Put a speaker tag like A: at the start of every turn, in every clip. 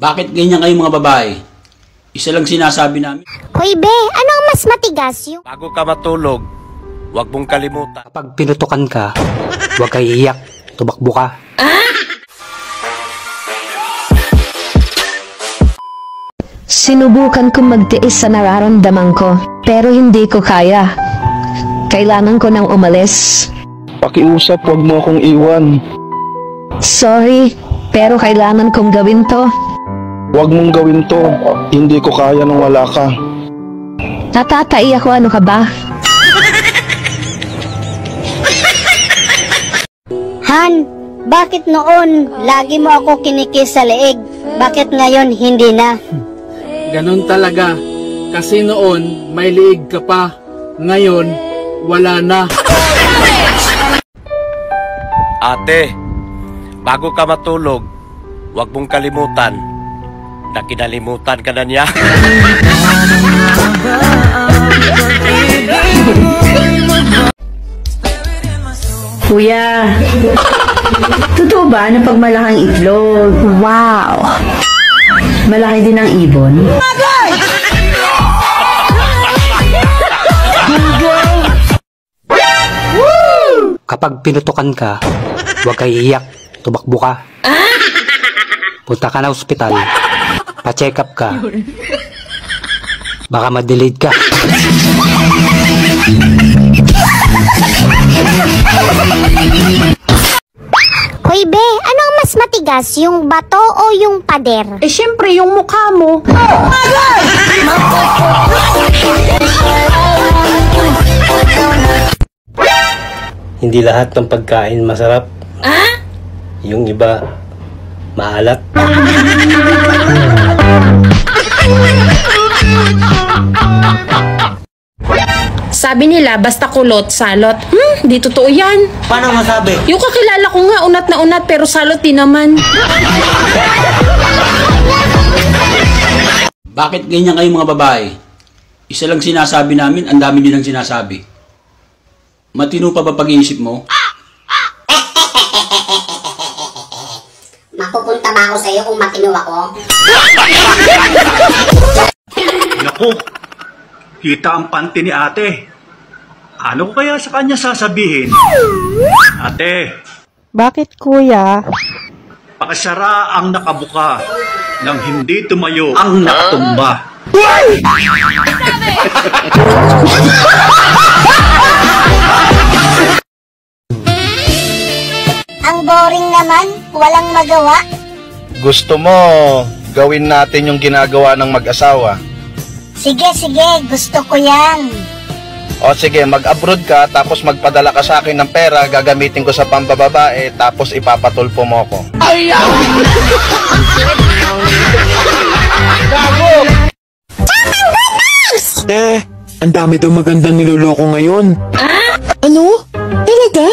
A: Bakit ganyan kayo mga babae? Isa lang sinasabi namin.
B: Hoy be, ano ang mas matigas yung...
C: Bago ka matulog, huwag mong kalimutan.
D: Kapag pinutukan ka, huwag kang iiyak, tumakbo ka.
E: Sinubukan kong magtiis sa nararamdaman ko, pero hindi ko kaya. Kailangan ko nang umalis.
F: Pakiusap, huwag mo akong iwan.
E: Sorry, pero kailangan kong gawin to.
F: Huwag mong gawin to. Hindi ko kaya nang wala ka.
E: Natatai ako, ano ka ba?
B: Han, bakit noon lagi mo ako kinikis sa leeg? Bakit ngayon hindi na?
G: Ganon talaga. Kasi noon, may liig ka pa. Ngayon, wala na.
C: Ate, bago ka matulog, huwag mong kalimutan na kinalimutan ka na niya.
H: Kuya, totoo ba na pag malaking itlog, wow, malaki din ang ibon?
D: Kapag pinutukan ka, huwag kang iiyak, tumakbo ka. Punta ka na ospital, pa-check up ka. Baka ma-delayed ka.
B: Hoy be, ano ang mas matigas, yung bato o yung pader?
H: Eh syempre yung mukha mo.
D: Hindi lahat ng pagkain masarap. Yung iba, maalat.
I: Sabi nila, basta kulot, salot. Di totoo yan.
D: Paano masabi?
I: Yung kakilala ko nga, unat na unat, pero salot din naman.
A: Bakit ganyan kayo mga babae? Isa lang sinasabi namin, ang dami din ang sinasabi. Matino pa ba pag-iisip mo?
B: Mapupunta ba ako sa'yo kung matino ako?
J: Naku, kita ang panty ni ate. Ano ko kaya sa kanya sasabihin? Ate,
H: Bakit kuya?
J: pakasara ang nakabuka nang hindi tumayo ang nakatumba.
B: Ang boring naman, walang magawa.
F: Gusto mo, gawin natin yung ginagawa ng mag-asawa.
B: Sige, gusto ko yan.
F: O sige, mag-abroad ka, tapos magpadala ka sa akin ng pera, gagamitin ko sa pambababae, tapos ipapatulpo mo ko.
K: Ang dami daw magandang niloloko ngayon. Ano? Talaga?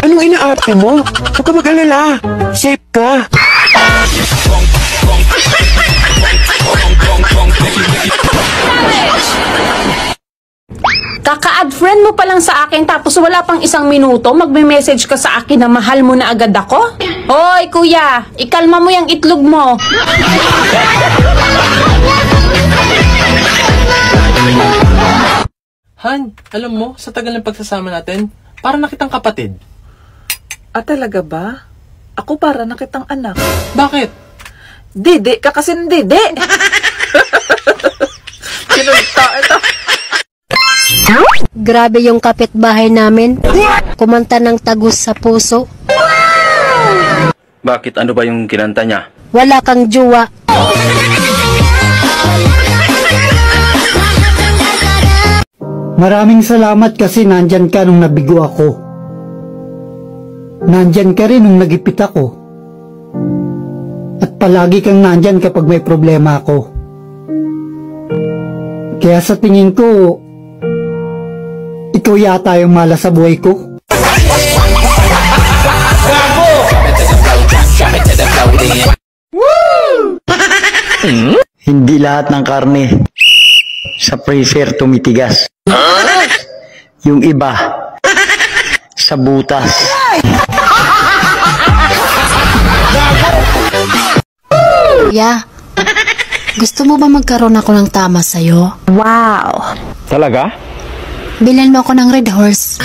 K: Anong inaarte mo? Huwag ka mag-alala. Safe ka.
I: Kaka-add friend mo pa lang sa akin, tapos wala pang isang minuto, magme-message ka sa akin na mahal mo na agad ako? Hoy kuya, ikalma mo yung itlog mo.
G: Han, alam mo, sa tagal ng pagsasama natin, para nakitang kapatid.
H: Talaga ba? Ako para nakitang anak.
G: Bakit?
H: Dede ka kasi ng dede. Kinulta ito.
E: Grabe yung kapitbahay namin. Kumanta ng tagus sa puso.
C: Bakit? Ano ba yung kinanta niya?
E: Wala kang juwa.
L: Maraming salamat kasi nandyan ka nung nabigo ako. Nandyan ka rin nung nagipit ako. At palagi kang nandyan kapag may problema ako. Kaya sa tingin ko, ikaw yata yung malas sa buhay ko.
M: Hindi lahat ng karne sa freezer tumitigas. Yung iba sa butas.
N: Kuya, gusto mo ba magkaroon ako ng tama sa'yo?
E: Wow!
K: Talaga?
N: Bilhan mo ako ng Red Horse.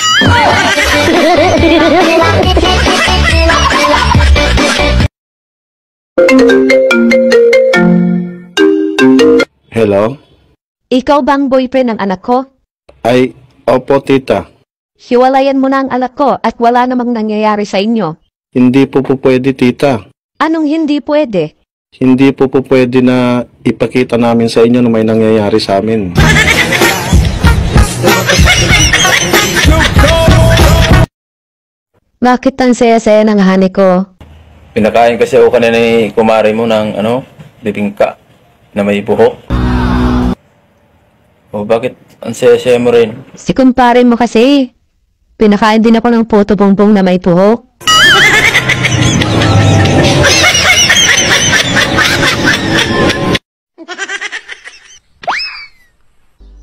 F: Hello?
E: Ikaw bang boyfriend ng anak ko?
F: Ay, opo tita.
E: Hiwalayan mo na ang anak ko at wala namang nangyayari sa inyo.
F: Hindi po pwede tita.
E: Anong hindi pwede?
F: Hindi po pwede na ipakita namin sa inyo na may nangyayari sa amin.
E: Bakit ang saya-saya ng hani ko?
O: Pinakain kasi ako kanina ni kumari mo ng bibingka na may buhok. O bakit ang saya-saya mo rin?
E: Si kumpare mo kasi. Pinakain din ako ng puto bongbong na may puhok.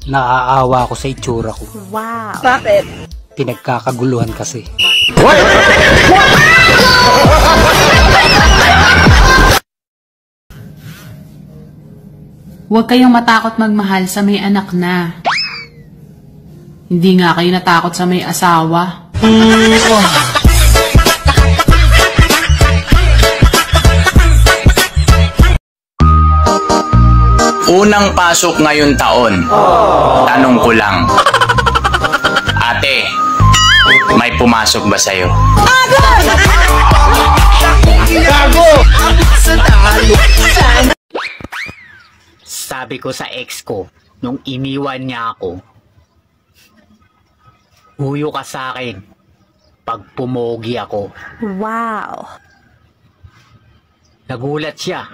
D: Naaawa ako sa itsura ko.
E: Wow!
H: Bakit?
D: Pinagkakaguluhan kasi.
I: Huwag kayong matakot magmahal sa may anak na. Hindi nga kayo natakot sa may asawa.
P: Unang pasok ngayon taon. Tanong ko lang. Ate, may pumasok ba sa'yo?
Q: Gago!
R: Sabi ko sa ex ko, nung iniwan niya ako, huyo ka sa akin pag pumogi ako.
E: Wow!
R: Nagulat siya.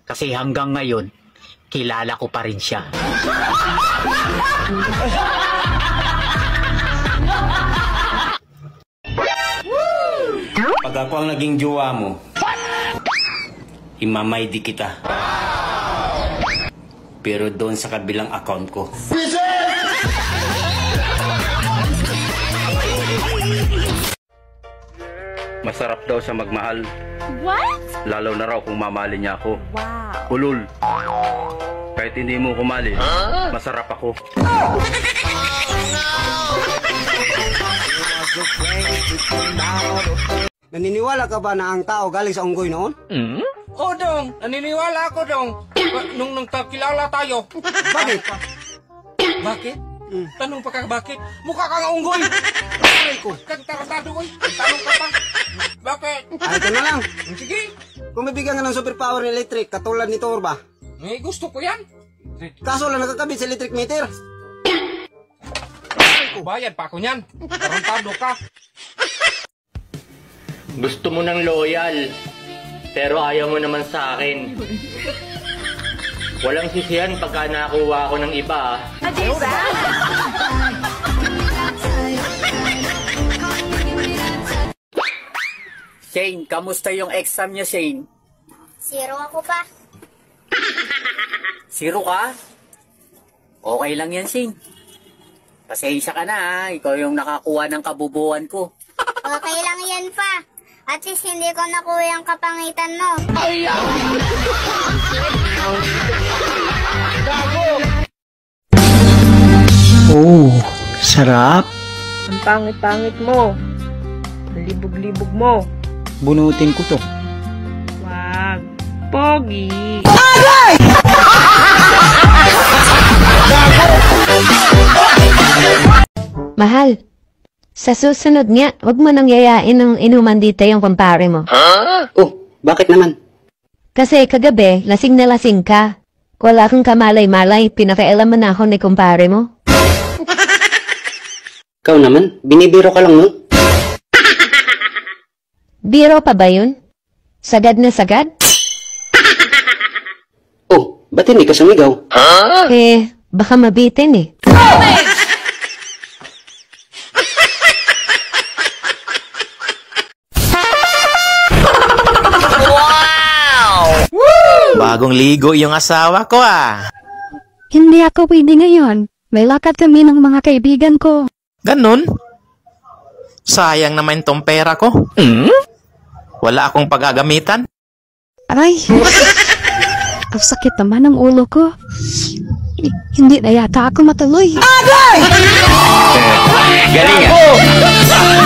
R: Kasi hanggang ngayon, kilala ko pa rin siya.
P: Pag ako ang naging jowa mo, imamay di kita. Pero doon sa kabilang account ko. Masarap daw sa magmahal.
E: What?
P: Lalo na raw kung mamahalin niya ako.
E: Wow!
P: Ulul. Kahit hindi mo kumali, masarap ako.
S: Naniniwala ka ba na ang tao galing sa unggoy noon?
Q: Oo dong, naniniwala ako dong. Nung nagkakilala tayo.
S: Bakit?
Q: Bakit? Tanong pa ka bakit? Mukha kang unggoy. Aray ko, kang tarantado oy. Tanong ka pa. Bakit?
S: Ay, ito na lang.
Q: Sige.
S: Kung mabigyan ka ng superpower ng electric, katulad ni Thor ba?
Q: Eh, gusto ko yan.
S: Kaso lang nakakabit sa electric meter.
Q: Bayad pa ako niyan. Tarantado ka.
P: Gusto mo ng loyal, pero ayaw mo naman sa akin. Walang sisihan pagka nakuha ako ng iba.
R: Shane, kamusta yung exam niya, Shane?
B: 0 ako pa.
R: 0 ka? Okay lang yan, Shane. Pasensya ka na, ha? Ikaw yung nakakuha ng kabubuan ko.
B: Okay lang yan pa. At least hindi ko nakuha yung kapangitan mo.
M: Oh, sarap.
H: Ang pangit-pangit mo. Ang libog-libog mo.
M: Bunutin ko to.
H: Wag. Pogi.
E: Mahal, sa susunod nga, wag mo nang yayain ng inuman dito yung kumpare mo.
S: Oh, bakit naman?
E: Kasi kagabi, lasing na lasing ka. Wala kang kamalay-malay, pinakialaman na ako ni kumpare mo.
S: Ikaw naman, binibiro ka lang nun.
E: Biro pa ba yun? Sagad na sagad?
S: Oh, ba't hindi ka sumigaw?
E: Eh, baka mabitin eh.
T: Bagong ligo yung asawa ko ah.
U: Hindi ako pwede ngayon. May lakad kami ng mga kaibigan ko.
T: Ganun? Sayang naman tong pera ko. Wala akong paggagamitan.
U: Aray! Ang sakit naman ng ulo ko. Hindi na yata ako matuloy.
T: Galing ah.